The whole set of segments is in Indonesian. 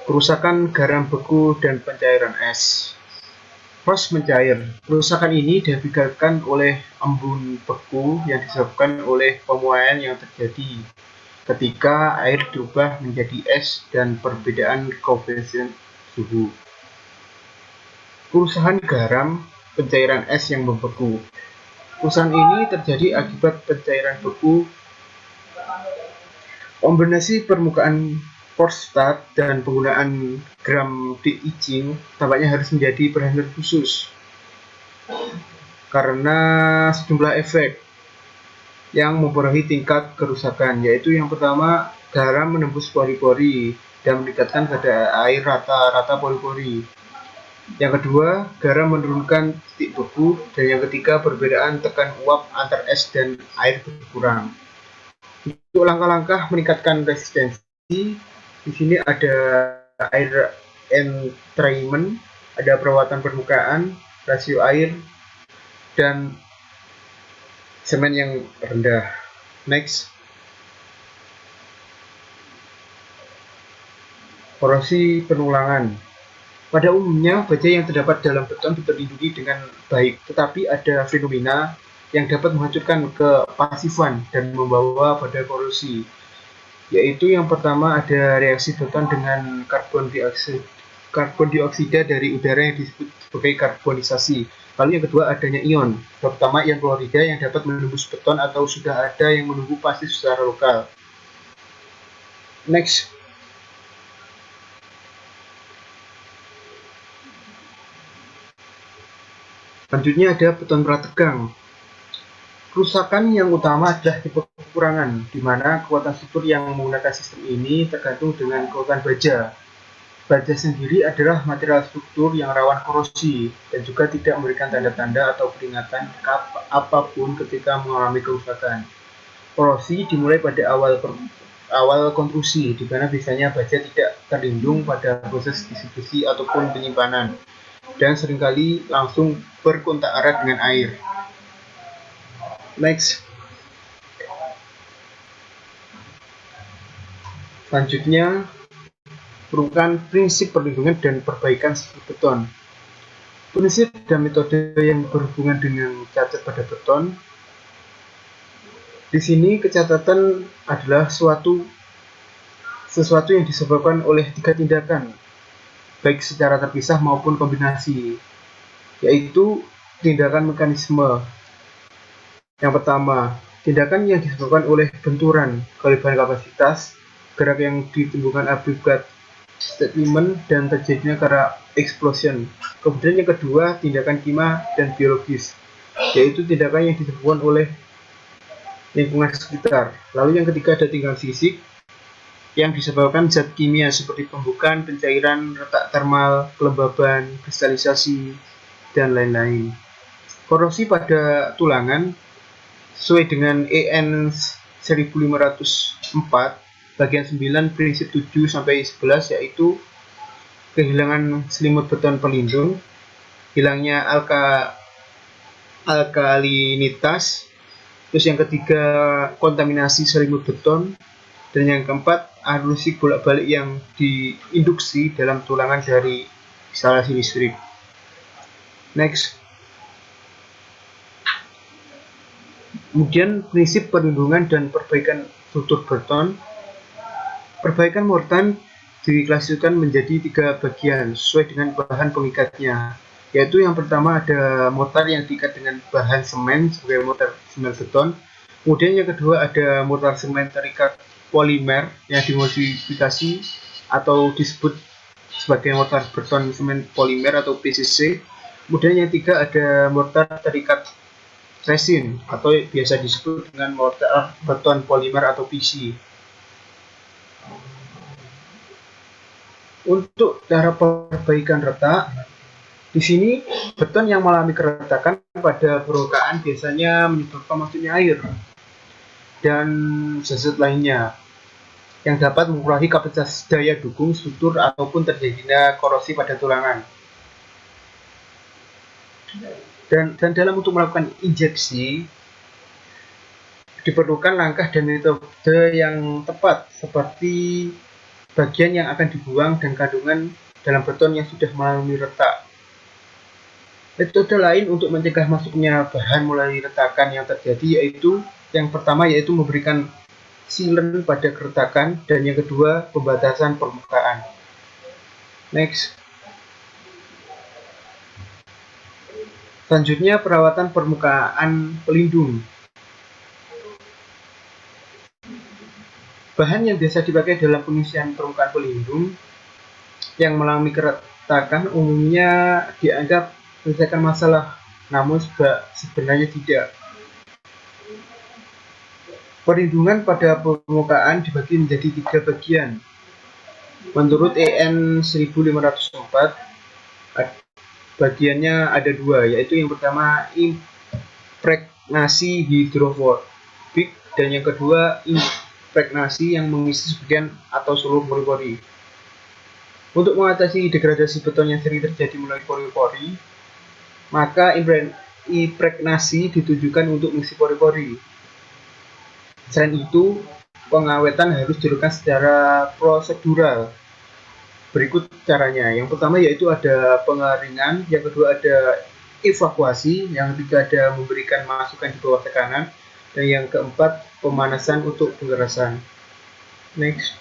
Kerusakan garam beku dan pencairan es. Frost mencair. Kerusakan ini diakibatkan oleh embun beku yang disebabkan oleh pemuaian yang terjadi ketika air diubah menjadi es dan perbedaan koefisien suhu. Kerusakan garam, pencairan es yang membeku. Kerusakan ini terjadi akibat pencairan beku. Kombinasi permukaan Forsstad dan penggunaan gram de-etching tampaknya harus menjadi perhatian khusus karena sejumlah efek yang mempengaruhi tingkat kerusakan, yaitu yang pertama, garam menembus pori-pori dan meningkatkan kadar air rata-rata pori-pori. Yang kedua, garam menurunkan titik beku, dan yang ketiga, perbedaan tekan uap antar es dan air berkurang. Untuk langkah-langkah meningkatkan resistensi, di sini ada air entrainment, ada perawatan permukaan, rasio air, dan semen yang rendah. Next. Korosi penulangan. Pada umumnya, baja yang terdapat dalam beton terlindungi dengan baik, tetapi ada fenomena yang dapat menghancurkan kepasifan dan membawa pada korosi, yaitu yang pertama ada reaksi beton dengan karbon dioksida dari udara yang disebut sebagai karbonisasi. Lalu yang kedua adanya ion, terutama ion klorida yang dapat menembus beton atau sudah ada yang menunggu pasti secara lokal. Next. Selanjutnya ada beton prategang. Kerusakan yang utama adalah tipe kekurangan, di mana kekuatan struktur yang menggunakan sistem ini tergantung dengan kekuatan baja. Baja sendiri adalah material struktur yang rawan korosi dan juga tidak memberikan tanda-tanda atau peringatan apapun ketika mengalami kerusakan. Korosi dimulai pada awal konstruksi, di mana biasanya baja tidak terlindung pada proses distribusi ataupun penyimpanan, dan seringkali langsung berkontak erat dengan air. Next. Selanjutnya, merupakan prinsip perlindungan dan perbaikan struktur beton. Prinsip dan metode yang berhubungan dengan cacat pada beton. Di sini kecacatan adalah sesuatu yang disebabkan oleh 3 tindakan, baik secara terpisah maupun kombinasi, yaitu tindakan mekanisme. Yang pertama, tindakan yang disebabkan oleh benturan, kelebihan kapasitas, gerak yang ditimbulkan akibat statement, dan terjadinya karena explosion. Kemudian yang kedua, tindakan kimia dan biologis, yaitu tindakan yang disebabkan oleh lingkungan sekitar. Lalu yang ketiga ada tindakan fisik yang disebabkan zat kimia seperti pembukaan, pencairan, retak termal, kelembaban, kristalisasi, dan lain-lain. Korosi pada tulangan sesuai dengan EN 1504 bagian 9 prinsip 7 sampai 11, yaitu kehilangan selimut beton pelindung, hilangnya alkalinitas, terus yang ketiga kontaminasi selimut beton, dan yang keempat arus bolak-balik yang diinduksi dalam tulangan dari instalasi listrik. Next. Kemudian prinsip perlindungan dan perbaikan struktur beton. Perbaikan mortar diklasifikasikan menjadi 3 bagian sesuai dengan bahan pengikatnya, yaitu yang pertama ada mortar yang diikat dengan bahan semen sebagai mortar semen beton. Kemudian yang kedua ada mortar semen terikat polimer yang dimodifikasi atau disebut sebagai mortar beton semen polimer atau PCC. Kemudian yang ketiga ada mortar terikat resin atau biasa disebut dengan mortar beton polimer atau PC. Untuk cara perbaikan retak, di sini beton yang mengalami keretakan pada permukaan biasanya menyebabkan masuknya air dan zat lainnya yang dapat mengurangi kapasitas daya dukung struktur ataupun terjadinya korosi pada tulangan. Dan dalam untuk melakukan injeksi diperlukan langkah dan metode yang tepat, seperti bagian yang akan dibuang dan kandungan dalam beton yang sudah mengalami retak. Metode lain untuk mencegah masuknya bahan mulai retakan yang terjadi yaitu yang pertama yaitu memberikan sealant pada keretakan dan yang kedua pembatasan permukaan. Next. Selanjutnya perawatan permukaan pelindung. Bahan yang biasa dipakai dalam pengisian permukaan pelindung yang mengalami keretakan umumnya dianggap menyelesaikan masalah, namun sebenarnya tidak. Perlindungan pada permukaan dibagi menjadi 3 bagian. Menurut EN 1504, bagiannya ada 2, yaitu yang pertama impregnasi hidrofobik dan yang kedua impregnasi yang mengisi sebagian atau seluruh pori-pori. Untuk mengatasi degradasi beton yang sering terjadi melalui pori-pori, maka impregnasi ditujukan untuk mengisi pori-pori. Selain itu, pengawetan harus dilakukan secara prosedural. Berikut caranya. Yang pertama yaitu ada pengeringan, yang kedua ada evakuasi, yang ketiga ada memberikan masukan di bawah tekanan, dan yang keempat pemanasan untuk pengerasan. Next.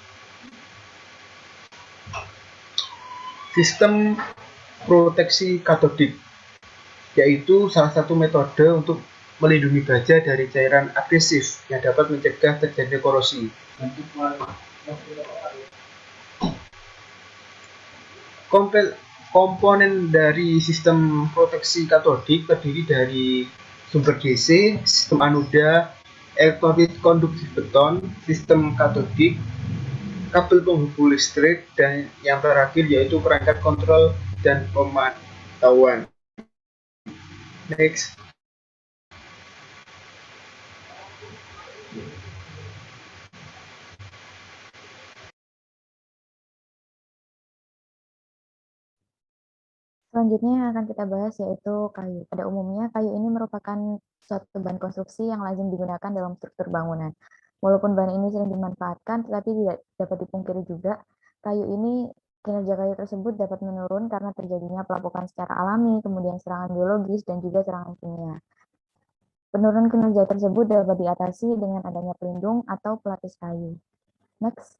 Sistem proteksi katodik, yaitu salah satu metode untuk melindungi baja dari cairan agresif yang dapat mencegah terjadinya korosi. Komponen dari sistem proteksi katodik terdiri dari sumber DC, sistem anoda, elektrolit konduktif beton, sistem katodik, kabel penghubung listrik, dan yang terakhir yaitu perangkat kontrol dan pemantauan. Next. Selanjutnya yang akan kita bahas yaitu kayu. Pada umumnya, kayu ini merupakan suatu bahan konstruksi yang lazim digunakan dalam struktur bangunan. Walaupun bahan ini sering dimanfaatkan, tetapi tidak dapat dipungkiri juga, kinerja kayu tersebut dapat menurun karena terjadinya pelapukan secara alami, kemudian serangan biologis, dan juga serangan kimia. Penurunan kinerja tersebut dapat diatasi dengan adanya pelindung atau pelapis kayu. Next.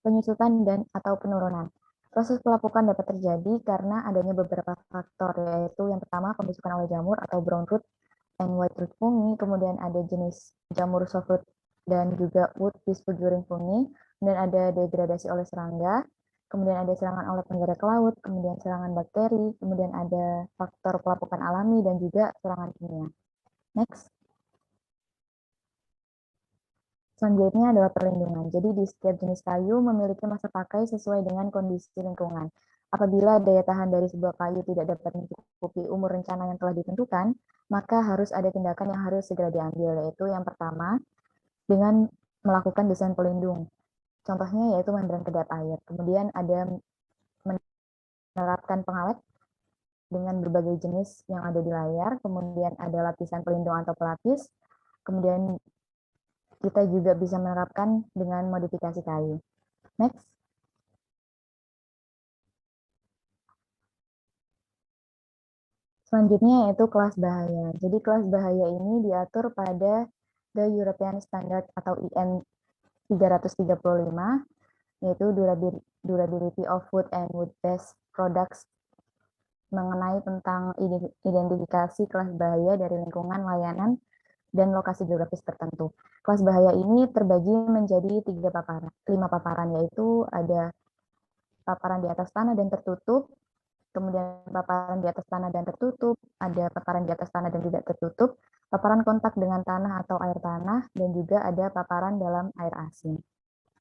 Penyusutan dan atau penurunan. Proses pelapukan dapat terjadi karena adanya beberapa faktor, yaitu yang pertama pembusukan oleh jamur atau brown root and white root fungi, kemudian ada jenis jamur soft root dan juga wood disfiguring fungi, kemudian ada degradasi oleh serangga, kemudian ada serangan oleh penggerak laut, kemudian serangan bakteri, kemudian ada faktor pelapukan alami dan juga serangan kimia. Next. Selanjutnya adalah perlindungan. Jadi di setiap jenis kayu memiliki masa pakai sesuai dengan kondisi lingkungan. Apabila daya tahan dari sebuah kayu tidak dapat mencukupi umur rencana yang telah ditentukan, maka harus ada tindakan yang harus segera diambil, yaitu yang pertama, dengan melakukan desain pelindung. Contohnya yaitu membran kedap air. Kemudian ada menerapkan pengawet dengan berbagai jenis yang ada di layar. Kemudian ada lapisan pelindung atau pelapis. Kemudian kita juga bisa menerapkan dengan modifikasi kayu. Next. Selanjutnya yaitu kelas bahaya. Jadi kelas bahaya ini diatur pada The European Standard atau IN 335, yaitu durability of wood and wood-based products, mengenai tentang identifikasi kelas bahaya dari lingkungan, layanan, dan lokasi geografis tertentu. Kelas bahaya ini terbagi menjadi 5 paparan, yaitu ada paparan di atas tanah dan tertutup, kemudian paparan di atas tanah dan tertutup, ada paparan di atas tanah dan tidak tertutup, paparan kontak dengan tanah atau air tanah, dan juga ada paparan dalam air asin.